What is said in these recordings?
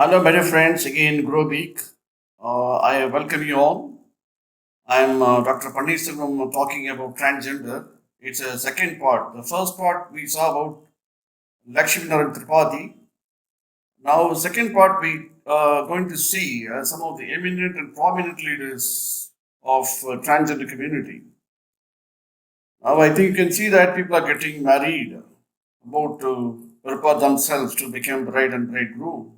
Hello, my dear friends. Again, grow big. I welcome you all. I'm Dr. Panneerselvam talking about transgender. It's a second part. The first part we saw about Lakshmi Narayan Tripathi. Now, second part we are going to see some of the eminent and prominent leaders of transgender community. Now, I think you can see that people are getting married, about to prepare themselves to become bride and bridegroom.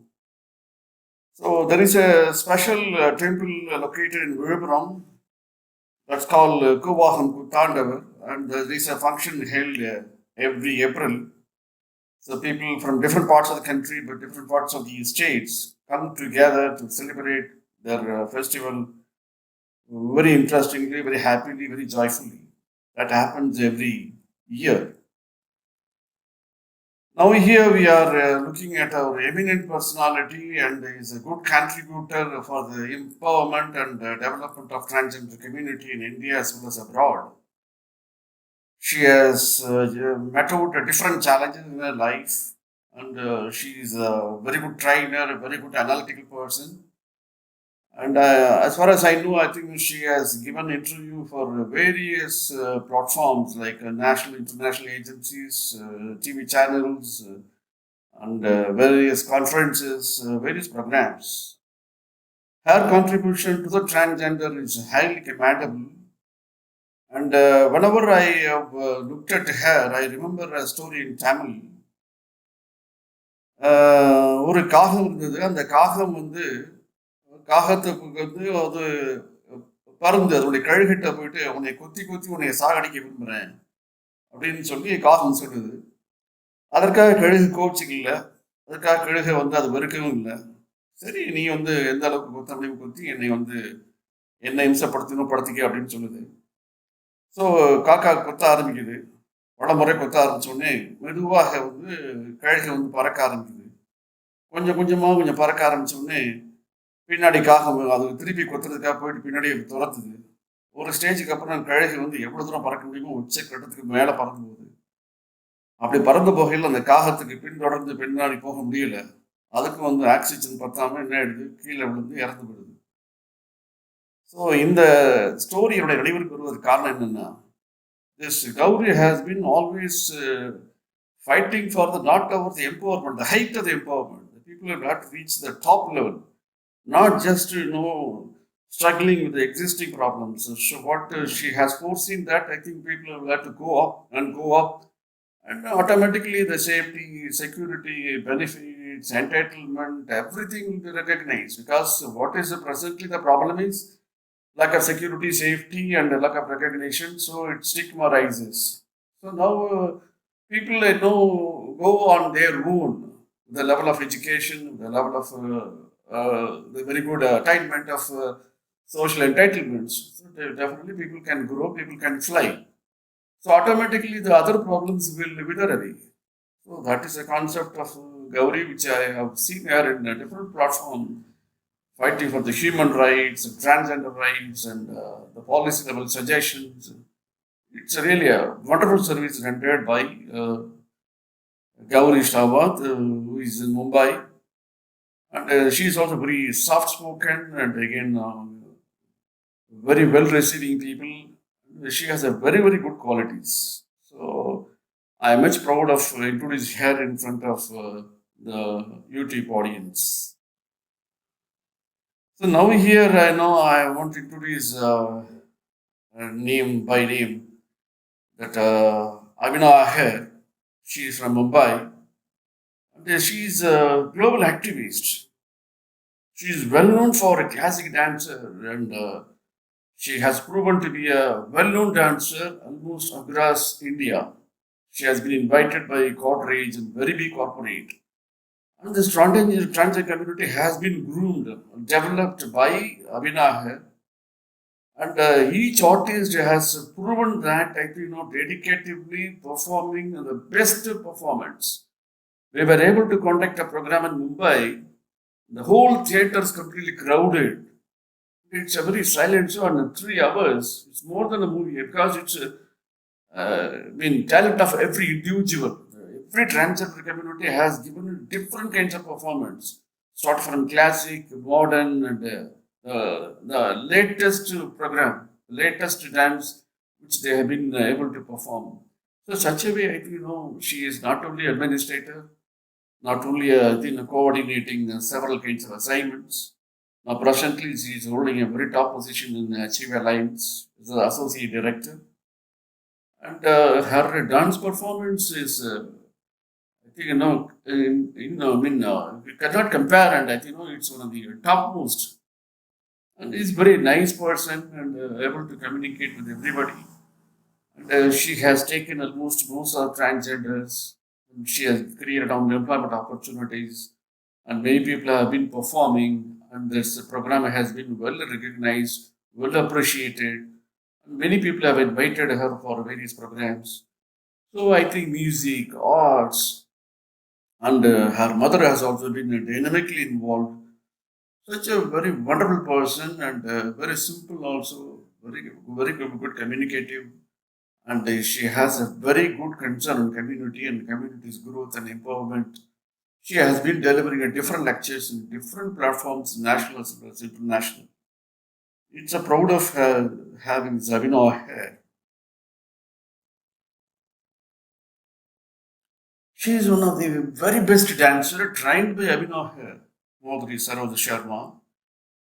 So there is a special temple located in Virupuram that's called Kuvaham Kuttandavar, and there is a function held every April. So people from different parts of the country, but different parts of the states, come together to celebrate their festival very interestingly, very happily, very joyfully. That happens every year. Now here we are looking at our eminent personality and is a good contributor for the empowerment and development of transgender community in India as well as abroad. She has met out different challenges in her life, and she is a very good trainer, a very good analytical person. And as far as I know, I think she has given interview for various platforms like national, international agencies, TV channels, and various conferences, various programs. Her contribution to the transgender is highly commendable. And whenever I have looked at her, I remember a story in Tamil. ஒரு காகம் இருந்தது. அந்த காகம் வந்து காகத்துக்கு வந்து அது பருந்து அதனுடைய கழுகிட்ட போயிட்டு உன்னை கொத்தி கொத்தி உன்னை சாகடிக்க விரும்புகிறேன் அப்படின்னு சொல்லி காகம் சொல்லுது. அதற்காக கழுகு கோச்சிக்கல. அதுக்காக கழுகை வந்து அது வெறுக்கவும் இல்லை. சரி நீ வந்து எந்த அளவுக்கு கொத்த முடியும் கொத்தி என்னை வந்து என்னை இம்சப்படுத்தணும் படுத்திக்க அப்படின்னு சொல்லுது. ஸோ காக்கா கொத்த ஆரம்பிக்குது. பல முறை கொத்த ஆரம்பிச்ச உடனே மெதுவாக வந்து கழுகை வந்து பறக்க ஆரம்பிக்குது. கொஞ்சம் கொஞ்சமாக கொஞ்சம் பறக்க ஆரம்பிச்ச உடனே பின்னாடி காகம் அது திருப்பி கொத்துறதுக்காக போயிட்டு பின்னாடி துரத்துது. ஒரு ஸ்டேஜுக்கு அப்புறம் கழுகை வந்து எவ்வளோ தூரம் பறக்க முடியுமோ உச்ச கட்டத்துக்கு மேலே பறந்து போகுது. அப்படி பறந்து போகையில் அந்த காகத்துக்கு பின்தொடர்ந்து பின்னாடி போக முடியல. அதுக்கு வந்து ஆக்சிஜன் பத்தாம என்ன ஆயிடுது கீழே விழுந்து இறந்து விடுது. ஸோ இந்த ஸ்டோரியோட நடைமுறைக்கு வருவதற்கு காரணம் என்னன்னா, this Gauri has been always fighting for the not over the empowerment, the height of the empowerment. The people have got to reach the top level, not just struggling with the existing problems. So what she has foreseen that I think people have got to go up and go up, and automatically the safety, security, benefits, entitlement, everything will be recognized. Because what is presently the problem is lack of security, safety, and lack of recognition. So it stigma rises. So now people know go on their own. The level of education, the level of the very good attainment of social entitlements. So definitely people can grow, people can fly. So automatically the other problems will wither away. So that is a concept of Gauri which I have seen here in a different platform, fighting for the human rights, transgender rights, and the policy level suggestions. It's really a wonderful service rendered by Gauri Shtawat, who is in Mumbai. And she is also very soft spoken and again very well receiving people. She has a very, very good qualities. So I am much proud of introducing her in front of the YouTube audience. So now here I know I want to introduce name by name that Abhina Aher. She is from Mumbai. And she is a global activist. She is well known for a classic dancer and she has proven to be a well known dancer almost across India. She has been invited by corporate and very big corporate. And this transgender community has been groomed, developed by Abhinav. And each artist has proven that dedicatively performing the best performance. We were able to conduct a program in Mumbai. The whole theatre is completely crowded. It's a very silent show, and 3 hours. It's more than a movie because it's talent of every individual. Every transgender community has given different kinds of performance. start from classic, modern, and the latest program, latest dance which they have been able to perform. So such a way, I think she is not only administrator, not only coordinating several kinds of assignments. Now, presently, she is holding a very top position in Achieve Alliance as the associate director, and her dance performance is. I think I mean, we cannot compare, and I think it's one of the topmost. And he's very nice person and able to communicate with everybody. And she has taken almost most of transgenders. And she has created employment opportunities, and many people have been performing. And this program has been well recognized, well appreciated. And many people have invited her for various programs. So I think music, arts, and her mother has also been dynamically involved. Such a very wonderful person and very simple also, very good communicative, and she has a very good concern on community and community's growth and empowerment. She has been delivering a different lectures in different platforms, national as well as international. It's a proud of her having Zabina here. She is one of the very best dancer trained by Abhinav here, Modri Saroj Sharma.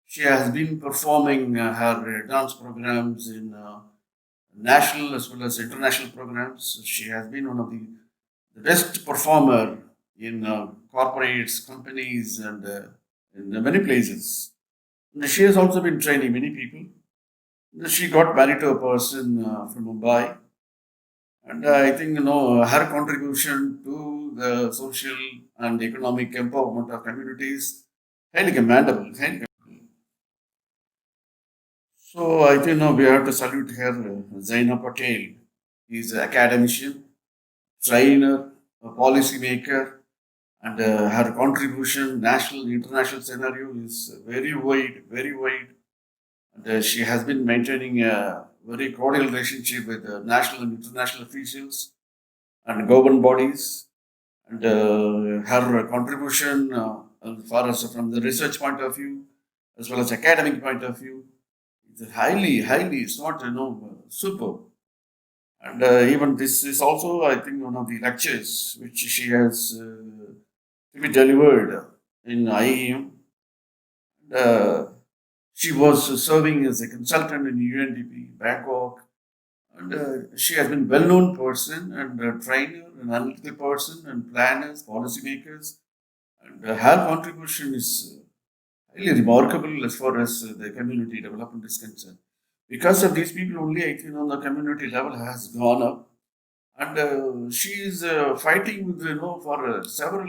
She has been performing her dance programs in national as well as international programs. She has been one of the best performer in corporates, companies, and in many places. And she has also been training many people. She got married to a person from Mumbai, and I think her contribution to the social and economic empowerment of communities highly commendable. Highly commendable. So I think we have to salute her, Zaina Patel. He's an academician, trainer, a policy maker, and her contribution, national, international scenario is very wide, very wide. And she has been maintaining a very cordial relationship with national and international officials and government bodies. And her contribution, as far as from the research point of view, as well as academic point of view, is highly, highly, it's not, super. And even this is also, I think, one of the lectures which she has to be delivered in IEM. Uh, she was serving as a consultant in UNDP, Bangkok, and she has been well-known person and a trainer, an analytical person, and planners, policymakers, and her contribution is highly remarkable as far as the community development is concerned. Because of these people only, I think on the community level has gone up, and she is fighting with for several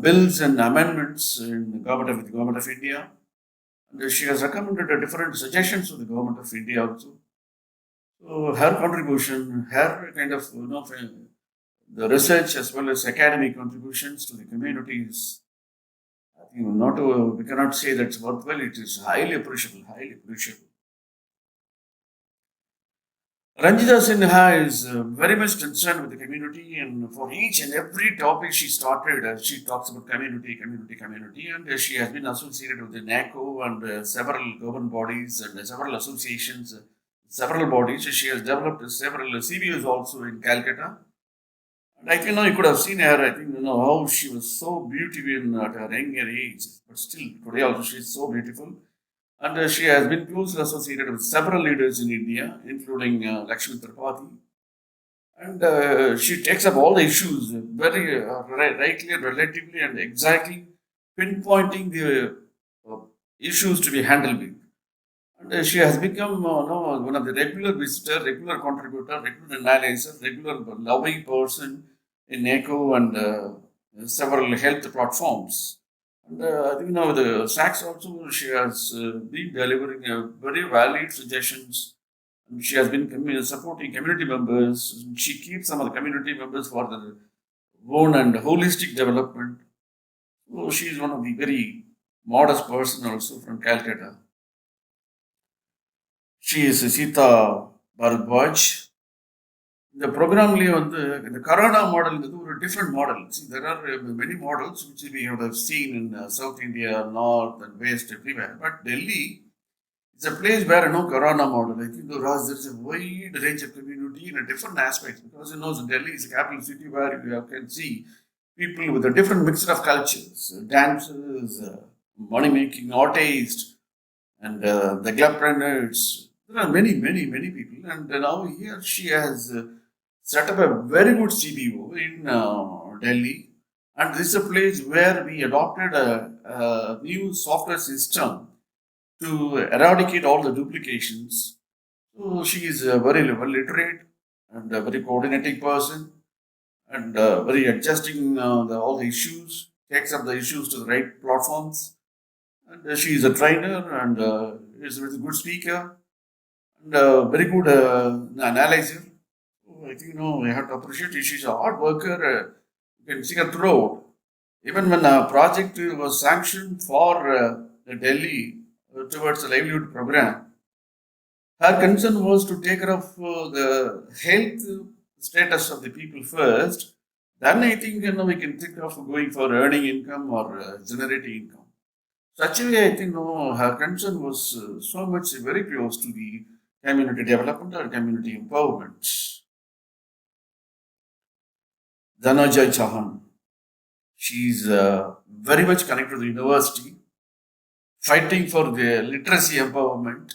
bills and amendments in the government of India. And she has recommended different suggestions to the government of India also. So her contribution, her kind of the research as well as academic contributions to the communities, I think not we cannot say that's worthwhile. It is highly appreciable, highly appreciable. Ranjita Sinha is very much concerned with the community, and for each and every topic she started, she talks about community, community, community, and she has been associated with the NACO and several government bodies and several associations, several bodies. She has developed several CBOs also in Calcutta. And I think you could have seen her. I think how she was so beautiful at her younger age, but still today also she is so beautiful. And she has been closely associated with several leaders in India, including Lakshmi Tripathi. And she takes up all the issues very rightly, relatively, and exactly pinpointing the issues to be handled with. And she has become one of the regular visitor, regular contributor, regular analyzer, regular loving person in ECHO and several health platforms. And I think the SACS also she has been delivering very valid suggestions. And she has been supporting community members. She keeps some of the community members for their own and holistic development. So she is one of the very modest person also from Calcutta. She is Sita Bharadwaj. இந்த ப்ரோக்ராம்லேயே வந்து இந்த corona மாடல்ங்கிறது ஒரு different model. See, there are many models which we have seen in South India, North and West, everywhere. But Delhi is a place where, Corona model. I think there's a wide range of community in a different aspects, because Delhi is a capital city where you can see people with a different mixture of cultures, dancers, money making, artists, and the clubpreneurs. There are many, many, many people, and now here she has set up a very good CBO in Delhi, and this is a place where we adopted a new software system to eradicate all the duplications. So she is a very well literate and a very coordinating person, and very adjusting all the issues, takes up the issues to the right platforms. And she is a trainer and is a very good speaker and very good analyzer. So I think we have to appreciate it. She's a hard worker. You can see her throughout. Even when a project was sanctioned for Delhi towards the livelihood program, her concern was to take care of the health status of the people first. Then I think we can think of going for earning income or generating income. Such a way, I think her concern was so much very close to the community development or community empowerment. Dhananjay Chauhan, she's very much connected to the university, fighting for the literacy empowerment.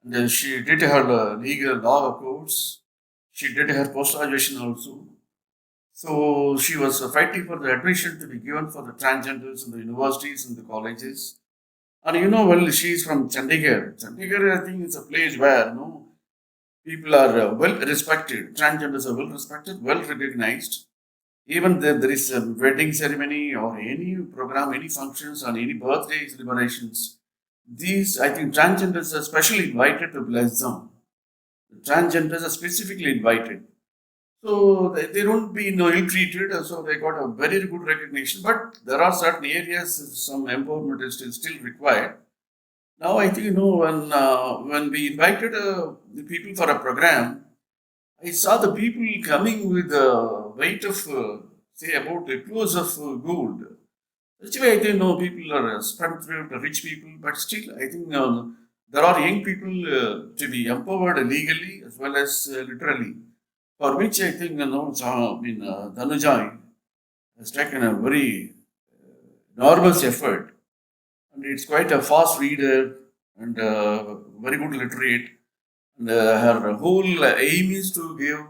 And she did her legal law course. She did her post-graduation also. So she was fighting for the admission to be given for the transgenders in the universities and the colleges. And well, she's from Chandigarh. Chandigarh, I think, is a place where people are well respected. Transgenders are well respected, well recognized. Even there is a wedding ceremony or any program, any functions, or any birthday celebrations. These, I think, transgenders are specially invited to bless them. Transgenders are specifically invited. So they don't be ill-treated, so they got a very good recognition. But there are certain areas, some empowerment is still required. Now I think when we invited the people for a program, I saw the people coming with a weight of say about a close of gold. Actually, I think people are spendthrift, rich people, but still I think there are young people to be empowered legally as well as literally. For which I think Dhanujai has taken a very enormous effort, and it's quite a fast reader and very good literate. And her whole aim is to give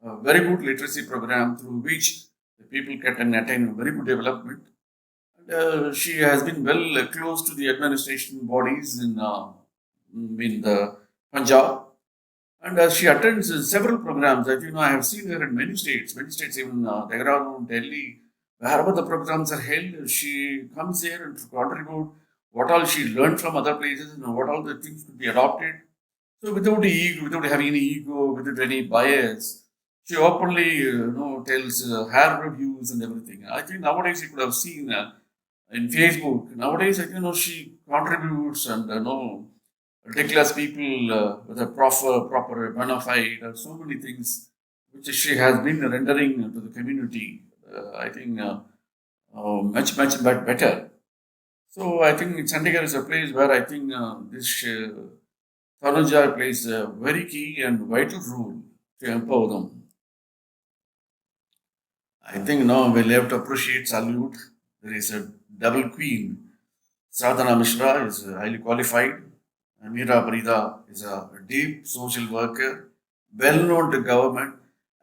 a very good literacy program through which the people can attain very good development. And she has been well close to the administration bodies in the Punjab, and she attends several programs. I think I have seen her in many states, even Dehradun, Delhi, wherever the programs are held. She comes here and to contribute what all she learned from other places and what all the things could be adopted. So without ego, without having any ego, without any bias, she openly tells her views and everything. I think nowadays you could have seen in Facebook. Nowadays, I think she contributes and declares people with a proper bona fide. So many things which she has been rendering to the community. I think much better. So I think Chandigarh is a place where I think this Tanuja plays a very key and vital role to empower them. I think now we'll have to appreciate, salute. There is a double queen. Sadhana Mishra is highly qualified. Amira Parida is a deep social worker, well known to government.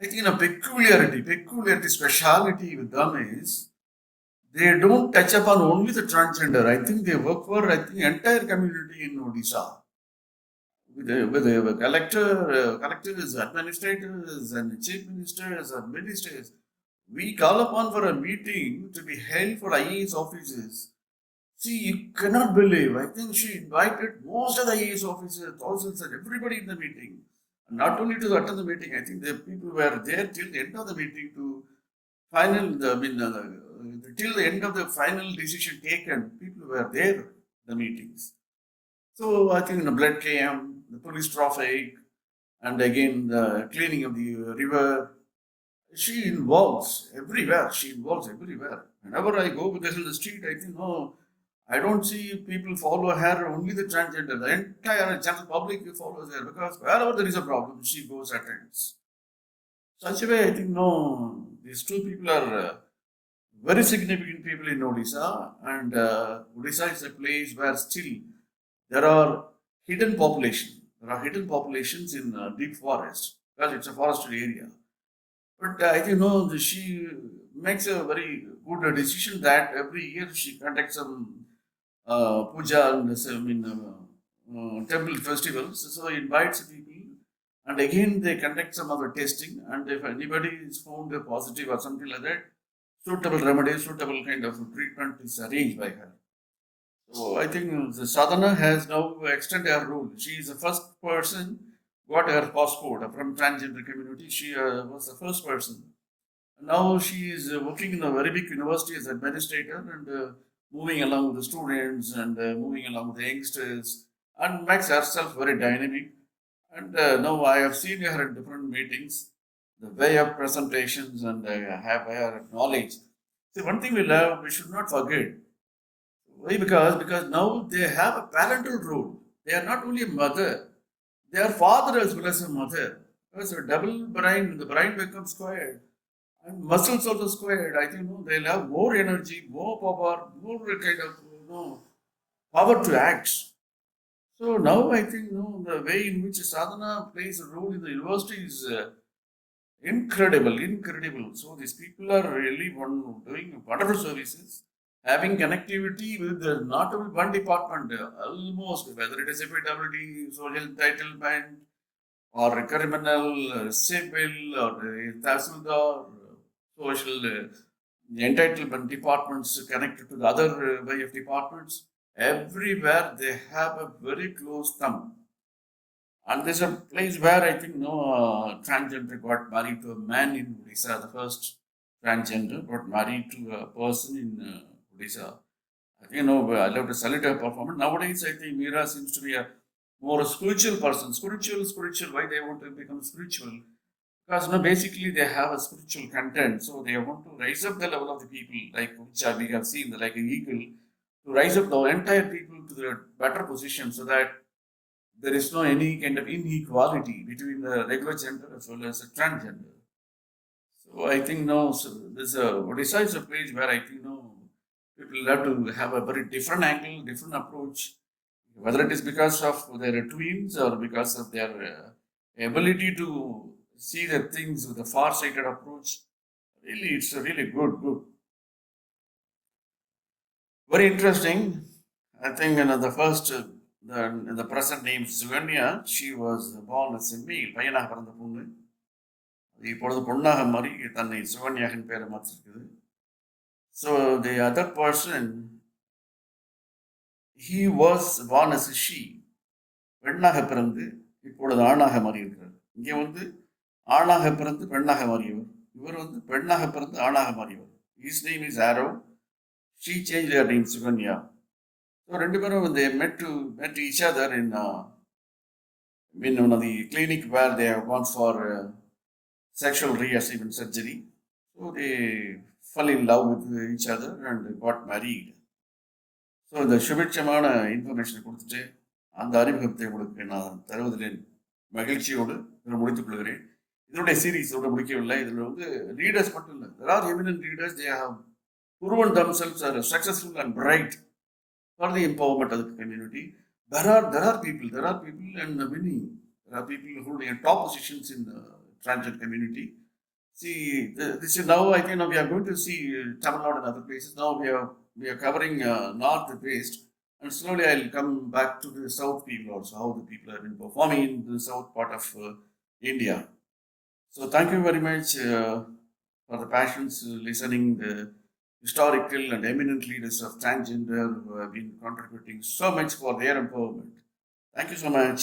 I think a peculiarity, speciality with them is they don't touch upon only the transgender. I think they work for entire community in Odisha. With collectors, administrators, and chief ministers and ministers. We call upon for a meeting to be held for IAS officers. See, you cannot believe. I think she invited most of the IAS officers, thousands, and everybody in the meeting. Not only to attend the meeting, I think the people were there till the end of the meeting to till the end of the final decision taken. People were there, the meetings. So I think the blood came, the police traffic, and again the cleaning of the river. She involves everywhere. She involves everywhere. Whenever I go with her in the street, I think, no, I don't see people follow her, only the transgender. The entire general public follows her because wherever there is a problem, she goes attends. Such a way, I think, no, these two people are very significant people in Odisha, and Odisha is a place where still there are hidden population. There are hidden populations in deep forest because it's a forested area. But I think no, she makes a very good decision that every year she conducts some puja and temple festivals. So invites people, and again they conduct some other testing. And if anybody is found positive or something like that, suitable remedy, suitable kind of treatment is arranged by her. So I think the Sadhana has now extended her role. She is the first person got her passport from transgender community. She was the first person. Now she is working in a very big university as administrator and moving along with the students and moving along with the youngsters and makes herself very dynamic. And now I have seen her in different meetings, the way of presentations and have her knowledge. See, one thing we love, we should not forget. Why? Because now they have a parental role. They are not only a mother, they are father as well as a mother. Because a double brain, the brain becomes squared and muscles also squared. I think no, they'll have more energy, more power, more kind of power to act. So now I think no, the way in which sadhana plays a role in the university is incredible, incredible. So these people are really doing wonderful services, having connectivity with not only one department, almost whether it is FAWD, social entitlement, or criminal, civil, or tahsildar, social entitlement departments connected to the other way of departments. Everywhere they have a very close thumb. And there's a place where I think no transgender got married to a man in Odisha. The first transgender got married to a person in Odisha. I think I love to salute her performance. Nowadays, I think Meera seems to be a more spiritual person. Spiritual. Why they want to become spiritual? Because basically they have a spiritual content, so they want to raise up the level of the people, like which we have seen, like an eagle, to rise up the entire people to the better position, so that there is no any kind of inequality between the regular gender as well as the transgender. So I think no, so there's a Odisha is a place where I think no, people have to have a very different angle, different approach, whether it is because of their twins or because of their ability to see the things with a far-sighted approach. Really, it's a really good. Very interesting. I think the first, the present name Suganya, she was born as a male. பையனாக பிறந்த பொண்ணு. இப்பொழுது பொண்ணாக மாறி தன்னை சுகன்யாவின் பேரை மாற்றிருக்குது. So the other person, he was born as a she. பெண்ணாக பிறந்து இப்பொழுது ஆணாக மாறி இருக்கிறார். இங்கே ஆணாக பிறந்து பெண்ணாக மாறியவர். இவர் பெண்ணாக பிறந்து ஆணாக மாறியவர். His name is Arrow. She changed her name Suganya. So ரெண்டு பேரும் they met each other in one of the clinic where they have gone for sexual reassignment surgery. So they fell in love with each other and got married. So இந்த சுபிட்சமான information கொடுத்துட்டு அந்த அறிமுகத்தை உங்களுக்கு நான் தருவதில் மகிழ்ச்சியோடு இதில் முடித்துக் கொள்கிறேன். இதனுடைய சீரீஸ் முடிக்கவில்லை. இதில் ரீடர்ஸ் மட்டும் இல்லை, there are eminent readers, they have proven themselves are successful and bright for the empowerment of the community. There are people and winning. There are people holding top positions in the transgender community. See, this is now I think we are going to see Tamil Nadu and other places. Now we are covering north and west, and slowly I'll come back to the south people also, how the people have been performing in the south part of India. So thank you very much for the passions listening the historical and eminent leaders of transgender who have been contributing so much for their empowerment. Thank you so much.